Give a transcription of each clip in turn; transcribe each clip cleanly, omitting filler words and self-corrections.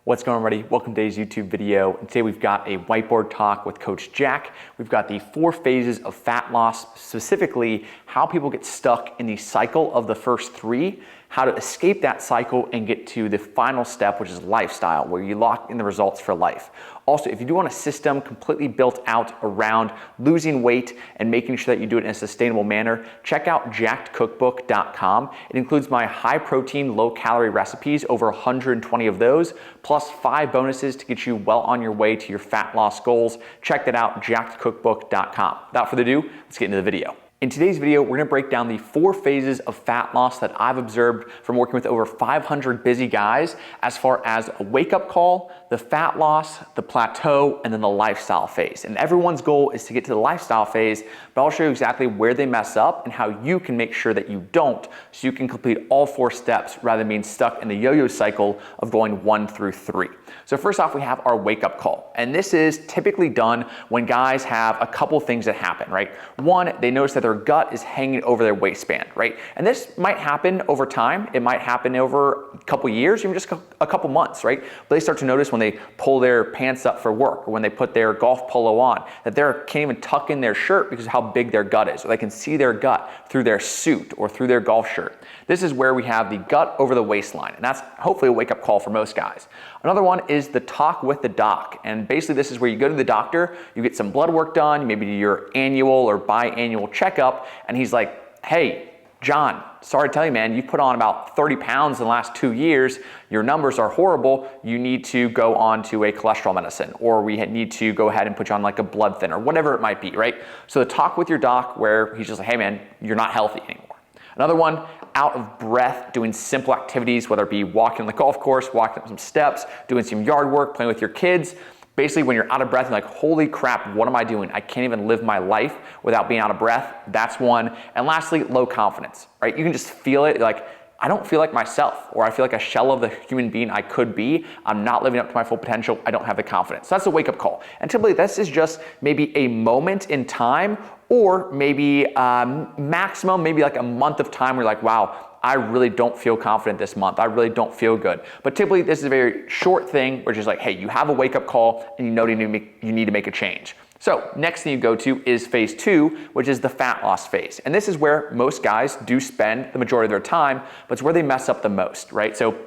What's going on, everybody? Welcome to today's YouTube video. And today we've got a whiteboard talk with Coach Jack. We've got the 4 phases of fat loss, specifically how people get stuck in the cycle of the first 3, how to escape that cycle and get to the final step, which is lifestyle, where you lock in the results for life. Also, if you do want a system completely built out around losing weight and making sure that you do it in a sustainable manner, check out jackedcookbook.com. It includes my high protein, low calorie recipes, over 120 of those, plus 5 bonuses to get you well on your way to your fat loss goals. Check that out, jackedcookbook.com. Without further ado, let's get into the video. In today's video, we're gonna break down the 4 phases of fat loss that I've observed from working with over 500 busy guys, as far as a wake-up call, the fat loss, the plateau, and then the lifestyle phase. And everyone's goal is to get to the lifestyle phase, but I'll show you exactly where they mess up and how you can make sure that you don't, so you can complete all 4 steps rather than being stuck in the yo-yo cycle of going 1 through 3. So first off, we have our wake-up call. And this is typically done when guys have a couple things that happen, right? One, they notice that their gut is hanging over their waistband, right? And this might happen over time. It might happen over a couple years, even just a couple months, right? But they start to notice when they pull their pants up for work, or when they put their golf polo on, that they can't even tuck in their shirt because of how big their gut is, or they can see their gut through their suit or through their golf shirt. This is where we have the gut over the waistline, and that's hopefully a wake-up call for most guys. Another one is the talk with the doc, and basically this is where you go to the doctor, you get some blood work done, you maybe do your annual or biannual checkup, and he's like, hey, John, sorry to tell you, man, you've put on about 30 pounds in the last 2 years. Your numbers are horrible. You need to go on to a cholesterol medicine, or we need to go ahead and put you on like a blood thinner, whatever it might be, right? So the talk with your doc where he's just like, hey man, you're not healthy anymore. Another one, out of breath, doing simple activities, whether it be walking on the golf course, walking up some steps, doing some yard work, playing with your kids. Basically, when you're out of breath, you're like, holy crap, what am I doing? I can't even live my life without being out of breath. That's one. And lastly, low confidence, right? You can just feel it, like, I don't feel like myself, or I feel like a shell of the human being I could be. I'm not living up to my full potential. I don't have the confidence. So that's a wake-up call. And typically, this is just maybe a moment in time, or maybe maximum, maybe like a month of time where you're like, wow, I really don't feel confident this month. I really don't feel good. But typically this is a very short thing, which is like, hey, you have a wake-up call and you know you need to make a change. So next thing you go to is phase 2, which is the fat loss phase. And this is where most guys do spend the majority of their time, but it's where they mess up the most, right? So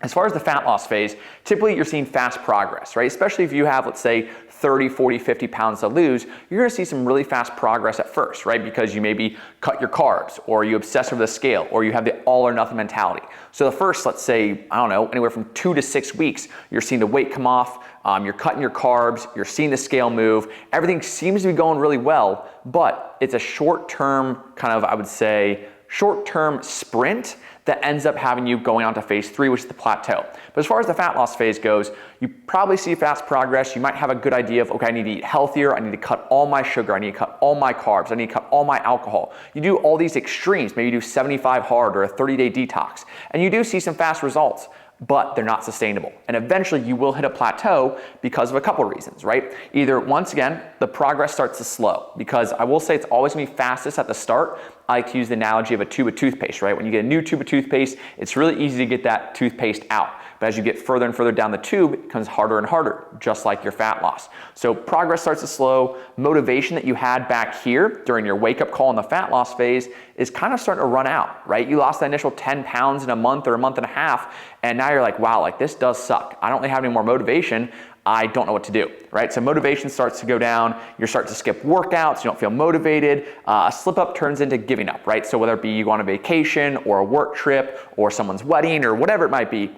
as far as the fat loss phase, typically you're seeing fast progress, right? Especially if you have, let's say, 30, 40, 50 pounds to lose, you're gonna see some really fast progress at first, right? Because you maybe cut your carbs, or you obsess over the scale, or you have the all or nothing mentality. So the first, let's say, I don't know, anywhere from 2 to 6 weeks, you're seeing the weight come off, you're cutting your carbs, you're seeing the scale move, everything seems to be going really well, but it's a short-term kind of, I would say, short-term sprint that ends up having you going on to phase 3, which is the plateau. But as far as the fat loss phase goes, you probably see fast progress. You might have a good idea of, okay, I need to eat healthier. I need to cut all my sugar. I need to cut all my carbs. I need to cut all my alcohol. You do all these extremes. Maybe you do 75 hard or a 30-day detox. And you do see some fast results, but they're not sustainable. And eventually you will hit a plateau because of a couple reasons, right? Either, once again, the progress starts to slow, because I will say it's always gonna be fastest at the start. I like to use the analogy of a tube of toothpaste, right? When you get a new tube of toothpaste, it's really easy to get that toothpaste out. But as you get further and further down the tube, it becomes harder and harder, just like your fat loss. So progress starts to slow. Motivation that you had back here during your wake-up call in the fat loss phase is kind of starting to run out, right? You lost that initial 10 pounds in a month or a month and a half, and now you're like, wow, like this does suck. I don't really have any more motivation. I don't know what to do, right? So motivation starts to go down. You're starting to skip workouts. You don't feel motivated. A slip up turns into giving up, right? So whether it be you go on a vacation or a work trip or someone's wedding or whatever it might be,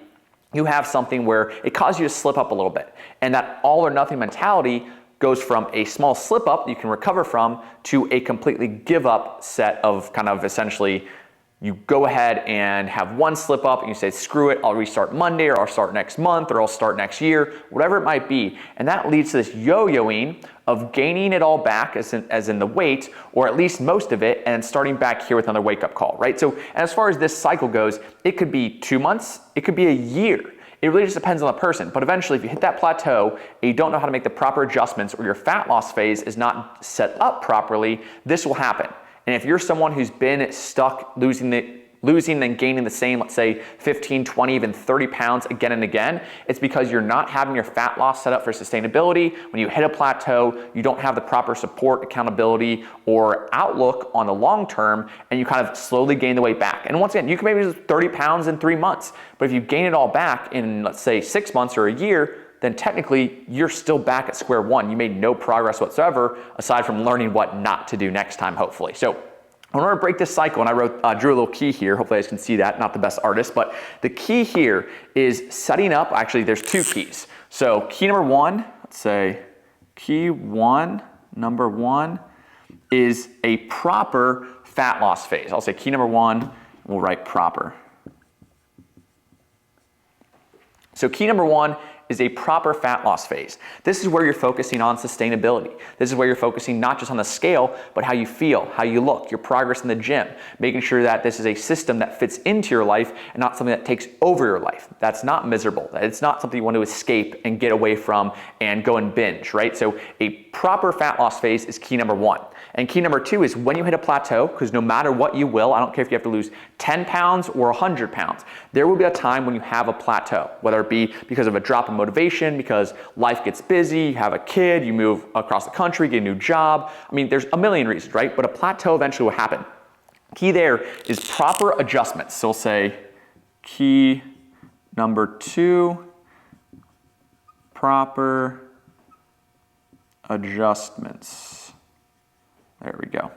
you have something where it causes you to slip up a little bit. And that all or nothing mentality goes from a small slip up you can recover from to a completely give up set of kind of essentially, you go ahead and have one slip up and you say, screw it, I'll restart Monday, or I'll start next month, or I'll start next year, whatever it might be. And that leads to this yo-yoing of gaining it all back as in the weight, or at least most of it, and then starting back here with another wake-up call, right? So, and as far as this cycle goes, it could be 2 months, it could be a year. It really just depends on the person. But eventually, if you hit that plateau and you don't know how to make the proper adjustments, or your fat loss phase is not set up properly, this will happen. And if you're someone who's been stuck losing the losing and gaining the same, let's say 15, 20, even 30 pounds again and again, it's because you're not having your fat loss set up for sustainability. When you hit a plateau, you don't have the proper support, accountability, or outlook on the long term, and you kind of slowly gain the weight back. And once again, you can maybe lose 30 pounds in 3 months, but if you gain it all back in, let's say 6 months or a year, then technically you're still back at square one. You made no progress whatsoever, aside from learning what not to do next time, hopefully. So in order to break this cycle, and I drew a little key here, hopefully you guys can see that, not the best artist, but the key here is setting up, actually there's 2 keys. So key number 1, let's say key 1, number 1 is a proper fat loss phase. I'll say key number 1, we'll write proper. So key number 1 is a proper fat loss phase. This is where you're focusing on sustainability. This is where you're focusing not just on the scale, but how you feel, how you look, your progress in the gym, making sure that this is a system that fits into your life and not something that takes over your life. That's not miserable. It's not something you want to escape and get away from and go and binge, right? So a proper fat loss phase is key number 1. And key number 2 is when you hit a plateau, because no matter what you will, I don't care if you have to lose 10 pounds or 100 pounds, there will be a time when you have a plateau, whether it be because of a drop in motivation, because life gets busy, you have a kid, you move across the country, get a new job. I mean, there's a million reasons, right? But a plateau eventually will happen. Key there is proper adjustments. So we'll say key number 2, proper adjustments. There we go.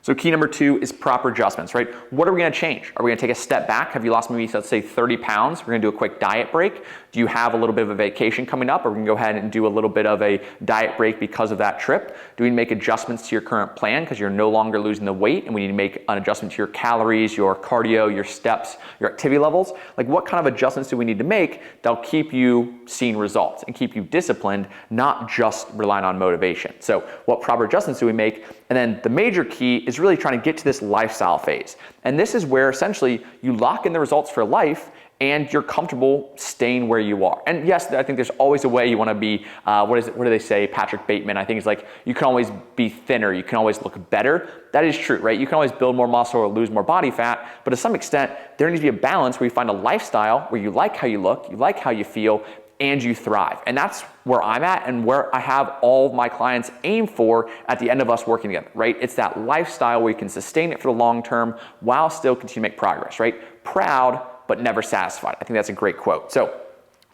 So key number 2 is proper adjustments, right? What are we gonna change? Are we gonna take a step back? Have you lost maybe, let's say 30 pounds? We're gonna do a quick diet break. Do you have a little bit of a vacation coming up? Or we're gonna go ahead and do a little bit of a diet break because of that trip? Do we make adjustments to your current plan because you're no longer losing the weight and we need to make an adjustment to your calories, your cardio, your steps, your activity levels? Like what kind of adjustments do we need to make that'll keep you seeing results and keep you disciplined, not just relying on motivation? So what proper adjustments do we make? And then the major key is really trying to get to this lifestyle phase. And this is where essentially you lock in the results for life and you're comfortable staying where you are. And yes, I think there's always a way you want to be, what do they say, Patrick Bateman, I think it's like, you can always be thinner, you can always look better. That is true, right? You can always build more muscle or lose more body fat, but to some extent, there needs to be a balance where you find a lifestyle where you like how you look, you like how you feel, and you thrive. And that's where I'm at and where I have all of my clients aim for at the end of us working together, right? It's that lifestyle where you can sustain it for the long term while still continue to make progress, right? Proud, but never satisfied. I think that's a great quote. So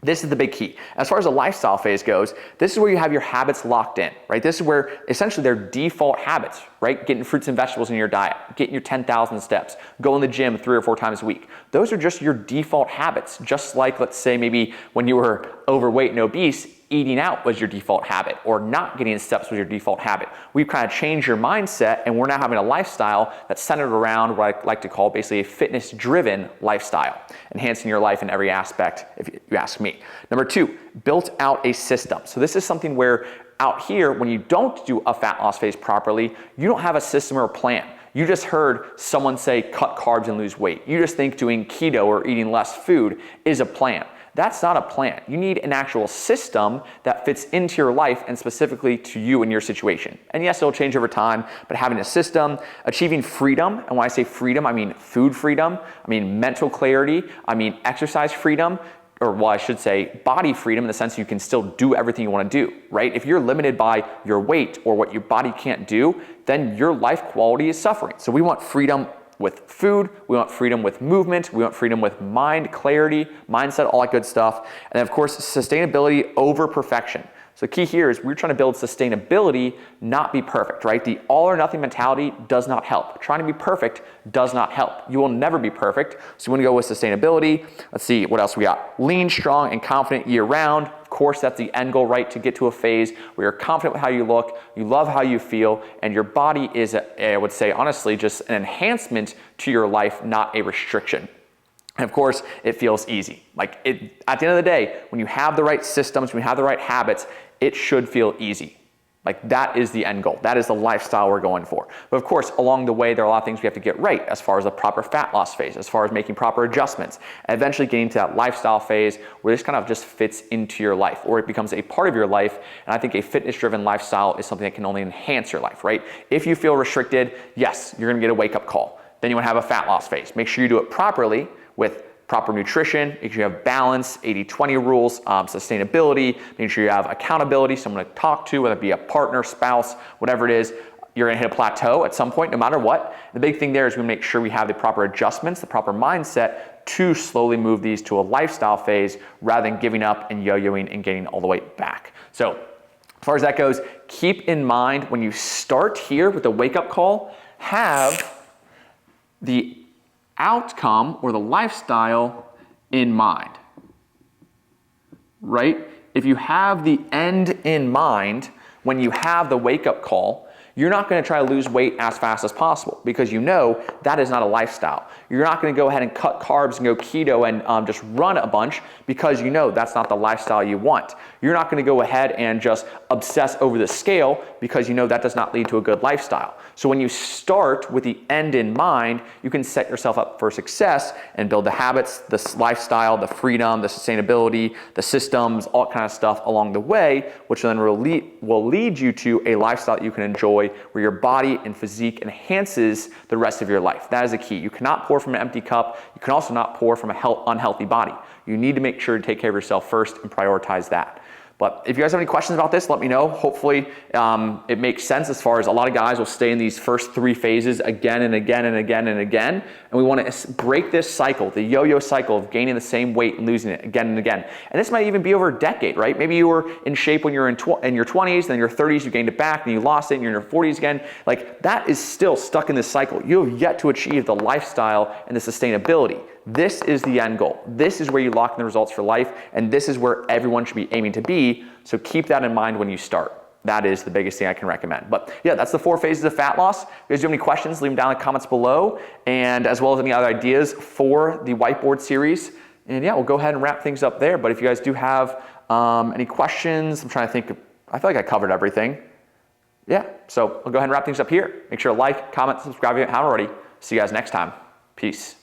this is the big key. As far as the lifestyle phase goes, this is where you have your habits locked in, right? This is where essentially they're default habits, right? Getting fruits and vegetables in your diet, getting your 10,000 steps, going to the gym 3 or 4 times a week. Those are just your default habits. Just like, let's say maybe when you were overweight and obese, eating out was your default habit, or not getting the steps was your default habit. We've kind of changed your mindset and we're now having a lifestyle that's centered around what I like to call basically a fitness-driven lifestyle, enhancing your life in every aspect, if you ask me. Number 2, built out a system. So this is something where out here, when you don't do a fat loss phase properly, you don't have a system or a plan. You just heard someone say cut carbs and lose weight. You just think doing keto or eating less food is a plan. That's not a plan. You need an actual system that fits into your life and specifically to you and your situation. And yes, it'll change over time, but having a system, achieving freedom, and when I say freedom, I mean food freedom, I mean mental clarity, I mean exercise freedom, or well, I should say body freedom in the sense you can still do everything you want to do, right? If you're limited by your weight or what your body can't do, then your life quality is suffering. So we want freedom with food, we want freedom with movement, we want freedom with mind clarity, mindset, all that good stuff. And then of course, sustainability over perfection. So the key here is we're trying to build sustainability, not be perfect, right? The all or nothing mentality does not help. Trying to be perfect does not help. You will never be perfect. So we want to go with sustainability. Let's see, what else we got? Lean, strong, and confident year round. Of course, that's the end goal, right? To get to a phase where you're confident with how you look, you love how you feel, and your body is, I would say, honestly, just an enhancement to your life, not a restriction. And of course, it feels easy. Like at the end of the day, when you have the right systems, when you have the right habits, it should feel easy. Like that is the end goal. That is the lifestyle we're going for. But of course, along the way, there are a lot of things we have to get right as far as the proper fat loss phase, as far as making proper adjustments, and eventually getting to that lifestyle phase where this kind of just fits into your life or it becomes a part of your life. And I think a fitness-driven lifestyle is something that can only enhance your life, right? If you feel restricted, yes, you're gonna get a wake-up call. then you want to have a fat loss phase. Make sure you do it properly with proper nutrition, make sure you have balance, 80-20 rules, sustainability, make sure you have accountability, someone to talk to, whether it be a partner, spouse, whatever it is. You're gonna hit a plateau at some point, no matter what. The big thing there is we make sure we have the proper adjustments, the proper mindset to slowly move these to a lifestyle phase rather than giving up and yo-yoing and getting all the way back. So as far as that goes, keep in mind when you start here with the wake up call, have the outcome or the lifestyle in mind, right? If you have the end in mind when you have the wake up call, you're not going to try to lose weight as fast as possible because you know that is not a lifestyle. You're not going to go ahead and cut carbs and go keto and just run a bunch because you know that's not the lifestyle you want. You're not going to go ahead and just obsess over the scale because you know that does not lead to a good lifestyle. So when you start with the end in mind, you can set yourself up for success and build the habits, the lifestyle, the freedom, the sustainability, the systems, all kind of stuff along the way, which then will lead you to a lifestyle that you can enjoy where your body and physique enhances the rest of your life. That is the key. You cannot pour from an empty cup. You can also not pour from an unhealthy body. You need to make sure to take care of yourself first and prioritize that. But if you guys have any questions about this, let me know. Hopefully it makes sense as far as a lot of guys will stay in these first 3 phases again and again and again and again. And we want to break this cycle, the yo-yo cycle of gaining the same weight and losing it again and again. And this might even be over a decade, right? Maybe you were in shape when you were in your 20s, then your 30s, you gained it back, and you lost it, and you're in your 40s again. Like that is still stuck in this cycle. You have yet to achieve the lifestyle and the sustainability. This is the end goal. This is where you lock in the results for life, and this is where everyone should be aiming to be. So keep that in mind when you start. That is the biggest thing I can recommend. But yeah, that's the 4 phases of fat loss. If you guys do have any questions, leave them down in the comments below, and as well as any other ideas for the whiteboard series. And yeah, we'll go ahead and wrap things up there. But if you guys do have any questions, I'm trying to think. I feel like I covered everything. Yeah, so I'll go ahead and wrap things up here. Make sure to like, comment, subscribe if you haven't already. See you guys next time. Peace.